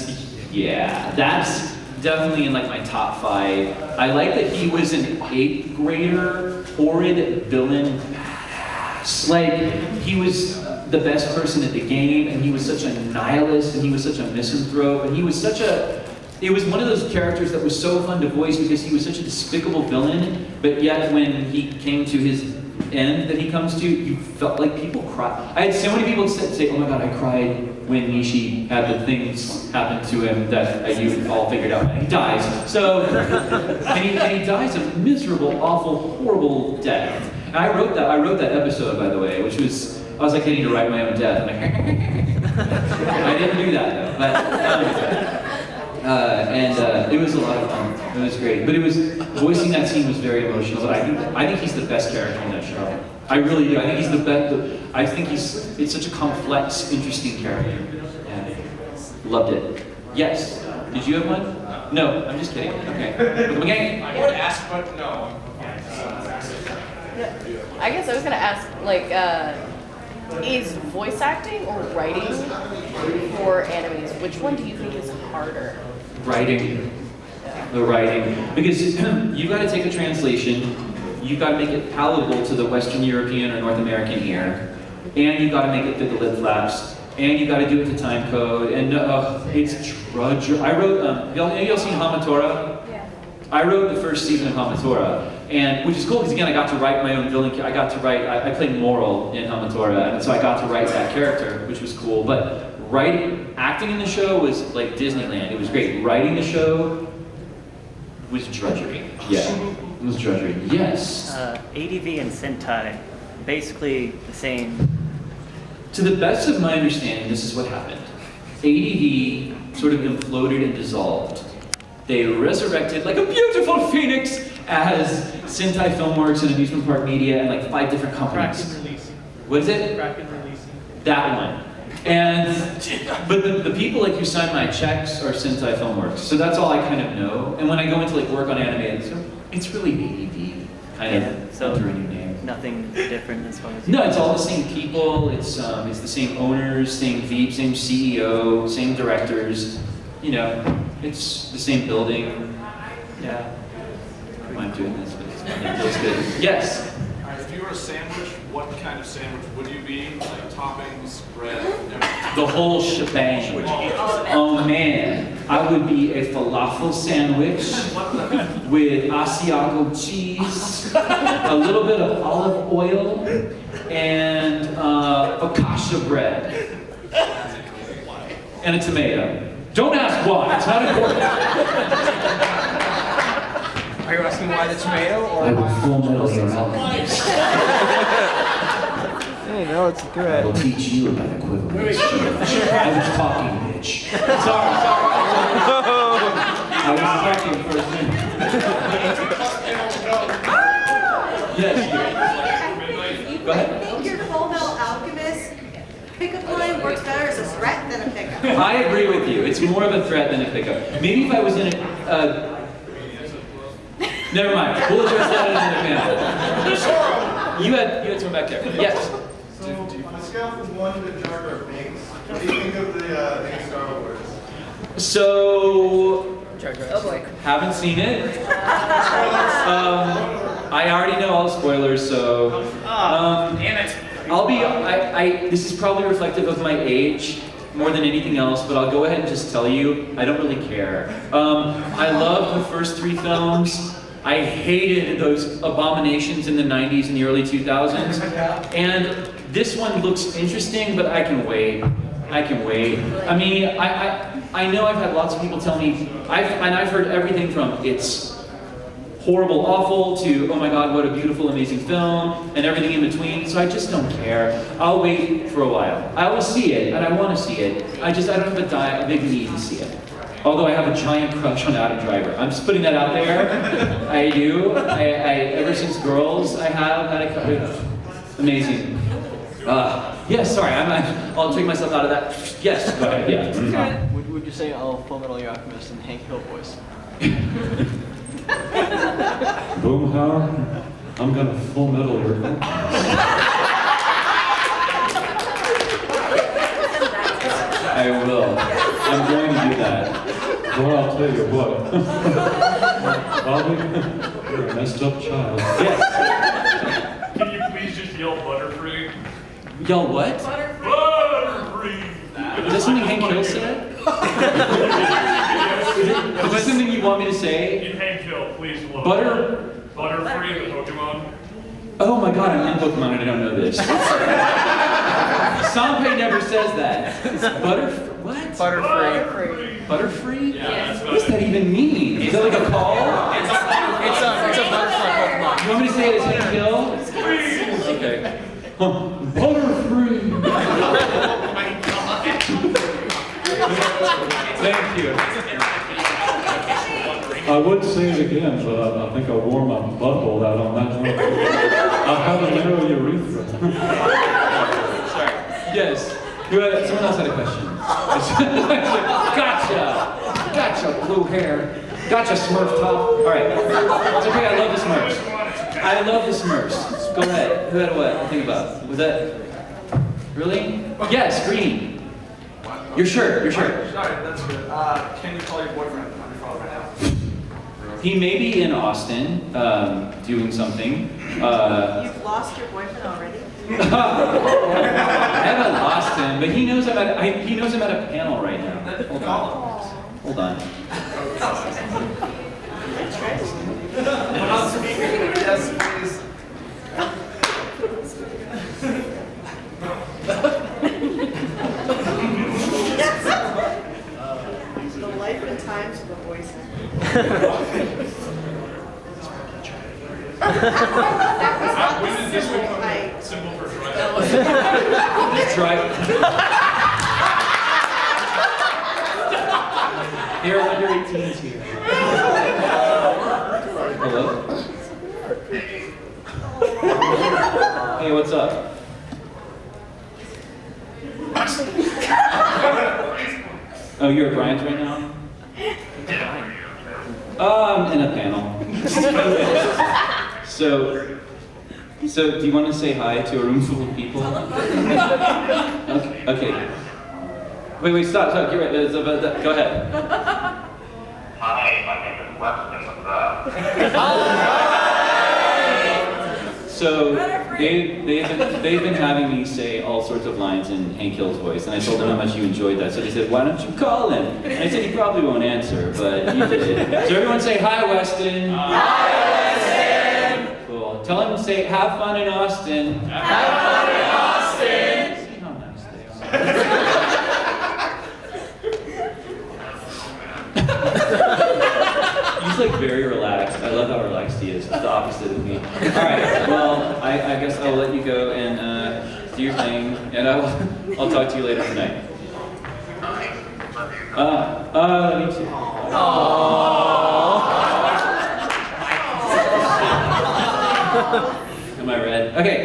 Speaker 1: Yeah, that's definitely in like my top 5. I like that he was an 8th grader, horrid villain badass. Like, he was the best person at the game, and he was such a nihilist, and he was such a misanthrope, and he was such a... It was one of those characters that was so fun to voice because he was such a despicable villain, but yet when he came to his end that he comes to, you felt like people cried. I had so many people say, oh my God, I cried when Nishi had the things happen to him that you all figured out. He dies. So, and he dies a miserable, awful, horrible death. And I wrote that episode, by the way, which was, I was like getting to write my own death. I'm like, I didn't do that though, but, it was a lot of fun. It was great. But it was, voicing that scene was very emotional, but I think he's the best character in that show. I really do. I think he's the best. I think it's such a complex, interesting character. Yeah. Loved it. Yes. Did you have one? No, I'm just kidding. Okay. Okay.
Speaker 9: I would ask, but no.
Speaker 6: I guess I was gonna ask, like, is voice acting or writing for animes, which one do you think is harder?
Speaker 1: Writing. The writing. Because you've got to take a translation, you've got to make it palatable to the Western European or North American ear, and you've got to make it fit the lip flaps, and you've got to do it to time code, and it's drudgery. I wrote, y'all seen Hamatora?
Speaker 6: Yeah.
Speaker 1: I wrote the first season of Hamatora, and which is cool because again I got to write my own villain. I got to write. I played Moral in Hamatora, and so I got to write that character, which was cool. But acting in the show was like Disneyland. It was great. Writing the show was drudgery. Yeah, it was drudgery. Yes.
Speaker 11: ADV and Sentai, basically the same.
Speaker 1: To the best of my understanding, this is what happened. ADV sort of imploded and dissolved. They resurrected like a beautiful phoenix as Sentai Filmworks and Amusement Park Media and like 5 different companies.
Speaker 10: Kraken releasing.
Speaker 1: What is it?
Speaker 10: Kraken releasing.
Speaker 1: That one. But the people like who sign my checks are Sentai Filmworks, so that's all I kind of know. And when I go into like work on anime, it's really ADV kind of
Speaker 11: So
Speaker 1: under a new name.
Speaker 11: nothing different as far as.
Speaker 1: No, it's all the same people. It's the same owners, same VP, same CEO, same directors. You know, it's the same building. Yeah. I'm doing this, but it feels good. Yes.
Speaker 9: If you were a sandwich, what kind of sandwich would you be? Like toppings, bread, everything?
Speaker 1: The whole shebang. Oh man, I would be a falafel sandwich with Asiago cheese, a little bit of olive oil, and focaccia bread, and a tomato. Don't ask why, it's not important.
Speaker 4: Are you asking why the tomato or
Speaker 1: I will
Speaker 4: why?
Speaker 1: full metal your alchemist.
Speaker 2: Hey, no, it's a
Speaker 1: I
Speaker 2: threat.
Speaker 1: will teach you about equivalence. I was talking, bitch. Sorry. I was talking for a minute. Yes. Go ahead.
Speaker 3: I think your Full Metal Alchemist pickup line works better as a threat than a pickup.
Speaker 1: I agree with you. It's more of a threat than a pickup. Maybe if I was in a... never mind. We'll address that in a panel. You had someone back there. Yes.
Speaker 12: So, on a scale from 1 to Jar Jar Binks, what do you think of the new Star Wars?
Speaker 1: So...
Speaker 6: Oh boy.
Speaker 1: Haven't seen it. I already know all the spoilers, so...
Speaker 10: Damn it.
Speaker 1: This is probably reflective of my age more than anything else, but I'll go ahead and just tell you, I don't really care. I love the first 3 films. I hated those abominations in the 90s and the early 2000s. And this one looks interesting, but I can wait. I mean, I know I've had lots of people tell me, I've heard everything from it's horrible, awful, to oh my god, what a beautiful, amazing film, and everything in between, so I just don't care. I'll wait for a while. I will see it, and I want to see it. I don't have a big need to see it. Although I have a giant crush on Adam Driver. I'm just putting that out there. I do. Ever since Girls, I have had a crush. Amazing. Yes, sorry, I'll take myself out of that. Yes, go ahead, yeah.
Speaker 10: Would you say I'll Full Metal Alchemist in Hank Hill voice?
Speaker 12: Boomhauer, I'm gonna full metal your
Speaker 1: I will. I'm going to do that.
Speaker 12: Well, I'll tell you what. Bobby, you're a messed up child.
Speaker 1: Yes.
Speaker 9: Can you please just yell Butterfree?
Speaker 1: Y'all what?
Speaker 9: Butterfree!
Speaker 1: Is that something Hank Hill said? Is this something you want me to say?
Speaker 9: In Hank Hill, please.
Speaker 1: Butterfree,
Speaker 9: the Pokemon.
Speaker 1: Oh my god, I'm in Pokemon and I don't know this. Senpai never says that. What?
Speaker 4: Butterfree.
Speaker 1: Butterfree?
Speaker 9: Yeah, that's
Speaker 1: What does that even mean? Is that like a call?
Speaker 4: It's a butterfly Pokemon.
Speaker 1: You want me to say it as Hank Hill? Okay. Butterfree! Thank you.
Speaker 12: I would say it again, but I think I wore my butthole out on that one. I have a narrow urethra.
Speaker 1: Sorry. Yes. Someone else had a question. Gotcha, blue hair. Gotcha, Smurf top. All right. It's okay, I love the Smurfs. Go ahead. Who had what? Think about. Was that really? Yes, green. Your shirt. Your shirt.
Speaker 9: Alright, that's good. Can you call your boyfriend on your phone right now?
Speaker 1: He may be in Austin, doing something.
Speaker 3: You've lost your boyfriend already?
Speaker 1: I haven't lost him, but he knows I'm at a panel right now. Hold on. Hold on.
Speaker 7: Put on speaker. Yes, please.
Speaker 3: The life and times of the voice.
Speaker 9: When did this become a symbol for
Speaker 1: Try. There are under 18s here. Hello? Hey, what's up? Oh, you're at Brian's right now? In a panel. So do you want to say hi to a room full of people? Okay. Wait, stop, get right. Go ahead.
Speaker 13: Hi, my name is Weston.
Speaker 1: So they've been having me say all sorts of lines in Hank Hill's voice, and I told them how much you enjoyed that. So they said, "Why don't you call him?" And I said, "He probably won't answer, but you did." So everyone say, "Hi, Weston." Hi, Weston. Cool. Tell him to say, "Have fun in Austin." Have fun in Austin. See how nice they are. He's like very relaxed. I love how relaxed he is. It's the opposite of me. All right. Well, I guess I'll let you go and do your thing, and I'll talk to you later tonight. Me too. Am I red? Okay.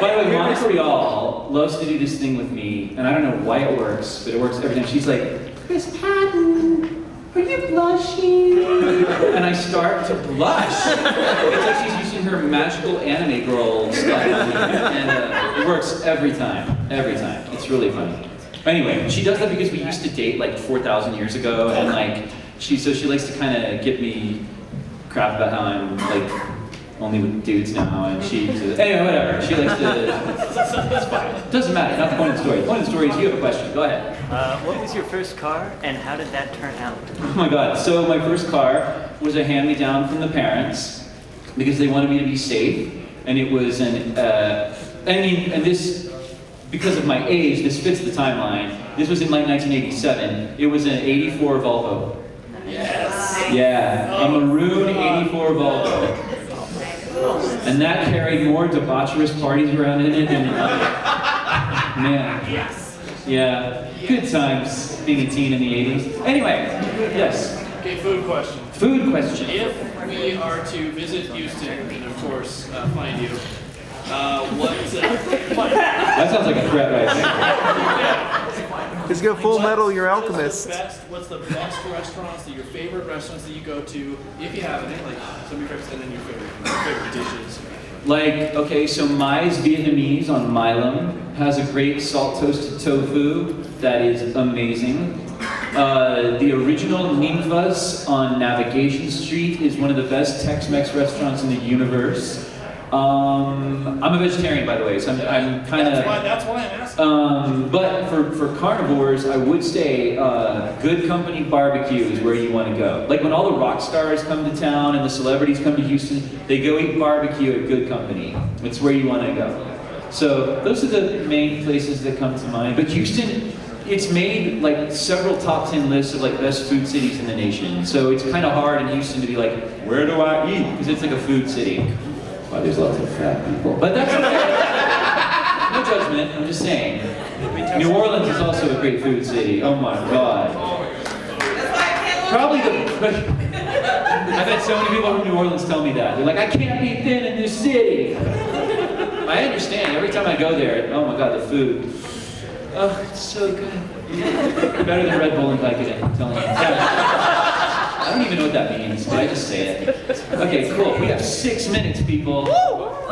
Speaker 1: By the way, Montreal loves to do this thing with me, and I don't know why it works, but it works every time. She's like, "Chris Patton, are you blushing?" And I start to blush. It's like she's using her magical anime girl stuff, and it works every time. Every time. It's really funny. Anyway, she does that because we used to date like 4,000 years ago, and like she likes to kind of give me crap about how I'm like only with dudes now, and anyway, whatever. She likes to. It's fine. Doesn't matter. Not the point of the story. The point of the story is you have a question. Go ahead.
Speaker 11: What was your first car, and how did that turn out?
Speaker 1: Oh my God. So my first car was a hand-me-down from the parents because they wanted me to be safe, and it was and this. Because of my age, this fits the timeline. This was in like 1987. It was an 84 Volvo.
Speaker 5: Yes.
Speaker 1: Yeah, a maroon 84 Volvo. And that carried more debaucherous parties around in it than man.
Speaker 5: Yes.
Speaker 1: Yeah, good times being a teen in the 80s. Anyway, yes.
Speaker 5: Okay, food question.
Speaker 1: Food question.
Speaker 5: If we are to visit Houston and of course find you,
Speaker 1: That sounds like a threat right there.
Speaker 2: Just go full metal, you're alchemist.
Speaker 5: What's the best restaurants, your favorite restaurants that you go to, if you have any, like some of your favorites, and then your favorite dishes?
Speaker 1: Like, okay, so Mai's Vietnamese on Milam has a great salt toasted tofu that is amazing. The original Ninfa's on Navigation Street is one of the best Tex-Mex restaurants in the universe. I'm a vegetarian, by the way, so I'm kind of.
Speaker 5: That's why I'm asking.
Speaker 1: But for carnivores, I would say Good Company Barbecue is where you want to go. Like when all the rock stars come to town and the celebrities come to Houston, they go eat barbecue at Good Company. It's where you want to go. So those are the main places that come to mind. But Houston, it's made like several top 10 lists of like best food cities in the nation. So it's kind of hard in Houston to be like, where do I eat? Because it's like a food city. Well, there's lots of fat people, but that's okay. No judgment, I'm just saying. New Orleans is also a great food city. Oh my God. Probably I've had so many people from New Orleans tell me that. They're like, I can't be thin in this city. I understand. Every time I go there, oh my God, the food. Oh, it's so good. Better than Red Bull and Vicodin, I'm telling you. I don't even know what that means, but I just say it. Okay, cool. We have 6 minutes, people.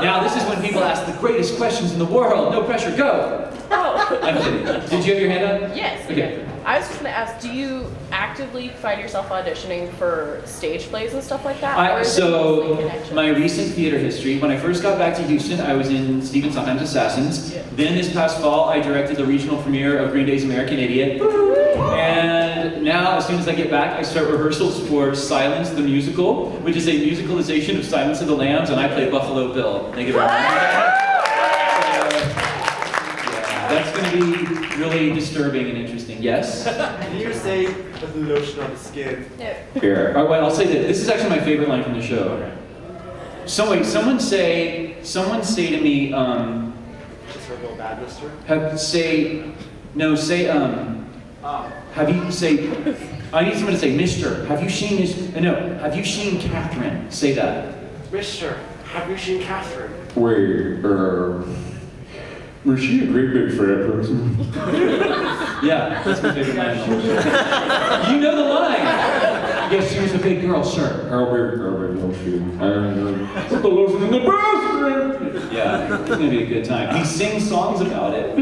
Speaker 1: Now this is when people ask the greatest questions in the world. No pressure, go.
Speaker 6: Oh.
Speaker 1: I'm kidding. Did you have your hand up?
Speaker 6: Yes.
Speaker 1: Okay.
Speaker 6: I was just gonna ask, do you actively find yourself auditioning for stage plays and stuff like that? Or is it mostly connections?
Speaker 1: My recent theater history, when I first got back to Houston, I was in Stephen Sondheim's Assassins. Then this past fall, I directed the regional premiere of Green Day's American Idiot. And now, as soon as I get back, I start rehearsals for Silence the Musical, which is a musicalization of Silence of the Lambs, and I play Buffalo Bill. Thank you very much. That's going to be really disturbing and interesting. Yes?
Speaker 7: Can you say put the lotion on the skin?
Speaker 1: Here. All right, I'll say that. This is actually my favorite line from the show. Someone say to me,
Speaker 7: Just for a little bad, mister?
Speaker 1: have you say, I need someone to say, Mister, have you seen this, no, have you seen Catherine? Say that.
Speaker 7: Mister, have you seen Catherine?
Speaker 12: Was she a great big fat person?
Speaker 1: Yeah, that's my favorite line. You know the line. Yes, she was a big girl, sir.
Speaker 12: How big was she? Put the lotion in the basket!
Speaker 1: Yeah, it's gonna be a good time. He sings songs about it.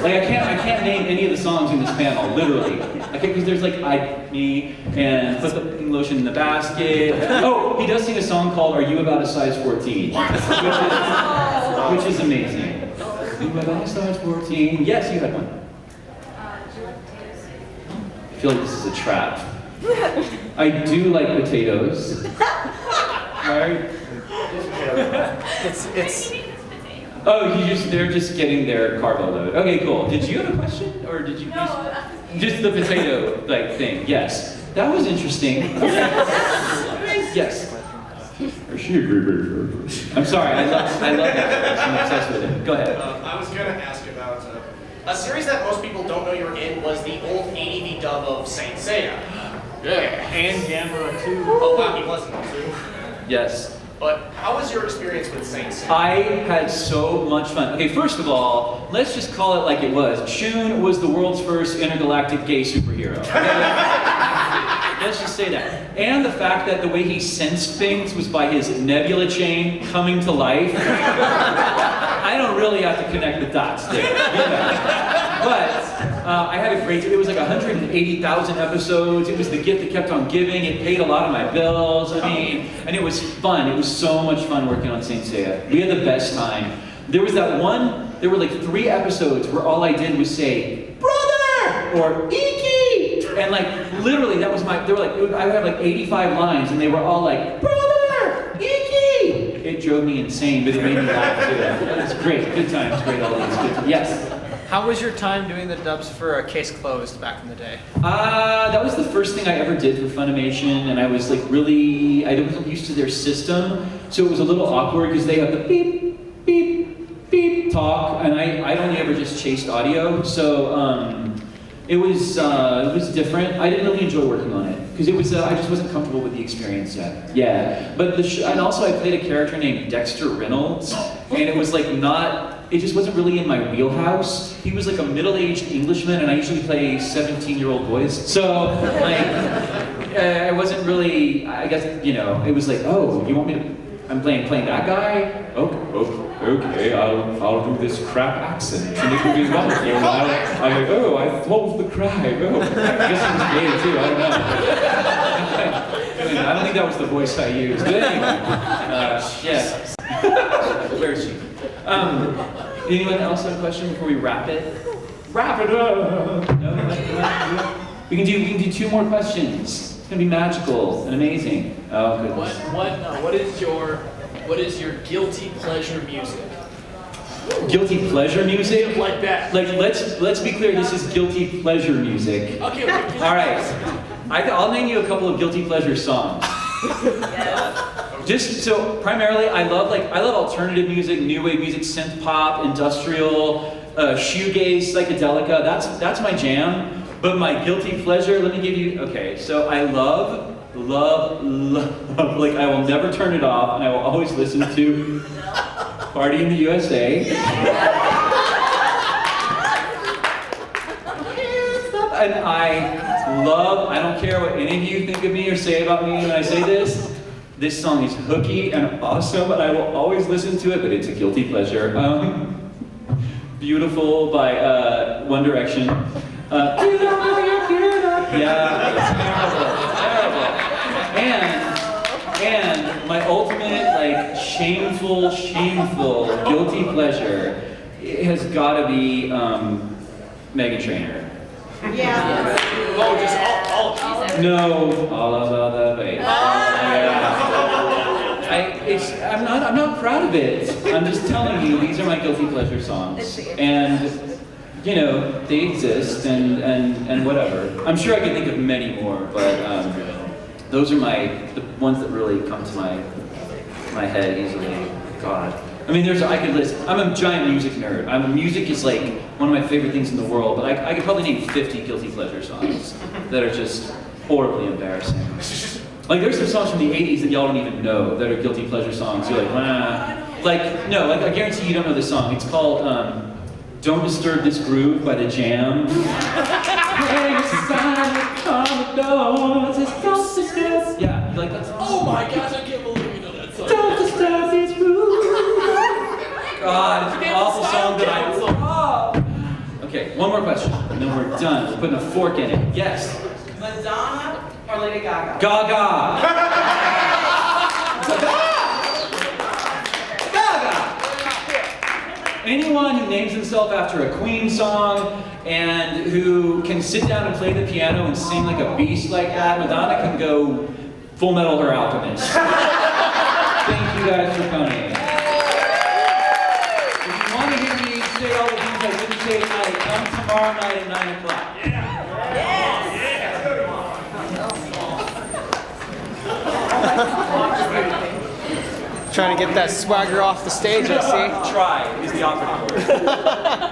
Speaker 1: Like I can't name any of the songs in this panel, literally. I can't because there's like me and put the lotion in the basket. Oh, he does sing a song called "Are You About a Size 14?" which is amazing. Are you about a size 14? Yes, you had one. I feel like this is a trap. I do like potatoes. Right?
Speaker 4: It's.
Speaker 1: Oh, they're just getting their carbo load. Okay, cool. Did you have a question, or did you just the potato thing? Yes, that was interesting. Yes.
Speaker 12: Is she a great big fat person?
Speaker 1: I'm sorry. I love that. I'm obsessed with it. Go ahead.
Speaker 5: I was going to ask about a series that most people don't know you were in was the old ADV dub of Saint Seiya. Yeah.
Speaker 4: And Gamera too.
Speaker 5: Oh wow, he wasn't too.
Speaker 1: Yes.
Speaker 5: But how was your experience with Saint Seiya?
Speaker 1: I had so much fun. Okay, first of all, let's just call it like it was. Shun was the world's first intergalactic gay superhero. Let's just say that. And the fact that the way he sensed things was by his nebula chain coming to life. I don't really have to connect the dots there. But I had a great, it was like 180,000 episodes. It was the gift that kept on giving. It paid a lot of my bills. I mean, and it was fun. It was so much fun working on Saint Seiya. We had the best time. There was there were like 3 episodes where all I did was say, brother, or Iki. And like, literally, that was they were like, I would have like 85 lines and they were all like, brother, Iki. It drove me insane, but it made me laugh too. It was great, good times, great all these. Good. Yes?
Speaker 4: How was your time doing the dubs for Case Closed back in the day?
Speaker 1: That was the first thing I ever did for Funimation, and I was like really, I wasn't used to their system, so it was a little awkward because they have the beep, beep, beep talk, and I'd only ever just chased audio, so it was different. I didn't really enjoy working on it because it was I just wasn't comfortable with the experience yet. Yeah, but and also I played a character named Dexter Reynolds, and it was like it just wasn't really in my wheelhouse. He was like a middle-aged Englishman, and I usually play 17-year-old boys. So, like, I wasn't really, I guess, it was like, oh, you want me to, I'm playing that guy? Okay, I'll do this crap accent. And it will be wonderful. And I thought the cry. Oh, I guess he was gay too, I don't know. I don't think that was the voice I used. But anyway, yeah. Where is she? Anyone else have a question before we wrap it? Wrap it up! No? We can do 2 more questions. It's gonna be magical and amazing. Oh goodness.
Speaker 5: What is your guilty pleasure music?
Speaker 1: Guilty pleasure music?
Speaker 5: Like that.
Speaker 1: Like let's be clear. This is guilty pleasure music.
Speaker 5: Okay.
Speaker 1: All right. I'll name you a couple of guilty pleasure songs. Just so primarily, I love alternative music, new wave music, synth pop, industrial, shoegaze, psychedelica. That's my jam. But my guilty pleasure, let me give you. Okay, so I love, like I will never turn it off, and I will always listen to Party in the USA. And I don't care what any of you think of me or say about me when I say this, This song is hooky and awesome, and I will always listen to it, but it's a guilty pleasure. Beautiful by One Direction. Yeah, it's terrible. And my ultimate, like, shameful, guilty pleasure has got to be Meghan Trainor.
Speaker 3: Yeah.
Speaker 5: Oh, just all.
Speaker 1: No, all of the way. I'm not proud of it. I'm just telling you, these are my guilty pleasure songs, and you know they exist, and whatever. I'm sure I could think of many more, but those are the ones that really come to my head easily. God. I mean, I could list. I'm a giant music nerd. Music is like one of my favorite things in the world. But I could probably name 50 guilty pleasure songs that are just horribly embarrassing. Like there's some songs from the 80s that y'all don't even know that are guilty pleasure songs. You're like, nah. Like I guarantee you don't know this song. It's called "Don't Disturb This Groove" by The Jam. Yeah, like that's.
Speaker 9: Oh my gosh, I can't believe you know that song.
Speaker 1: Don't disturb this groove. God, it's an awful song that I love. Okay, one more question, and then we're done. We're putting a fork in it. Yes.
Speaker 10: Madonna or Lady Gaga?
Speaker 1: Gaga. Gaga. Anyone who names himself after a Queen song and who can sit down and play the piano and sing like a beast like that, Madonna can go Full Metal Her Alchemist. Thank you guys for coming. If you want to hear me say all the things I didn't say tonight, come tomorrow night at 9 o'clock.
Speaker 4: Trying to get that swagger off the stage, I see.
Speaker 1: Try is the operative word.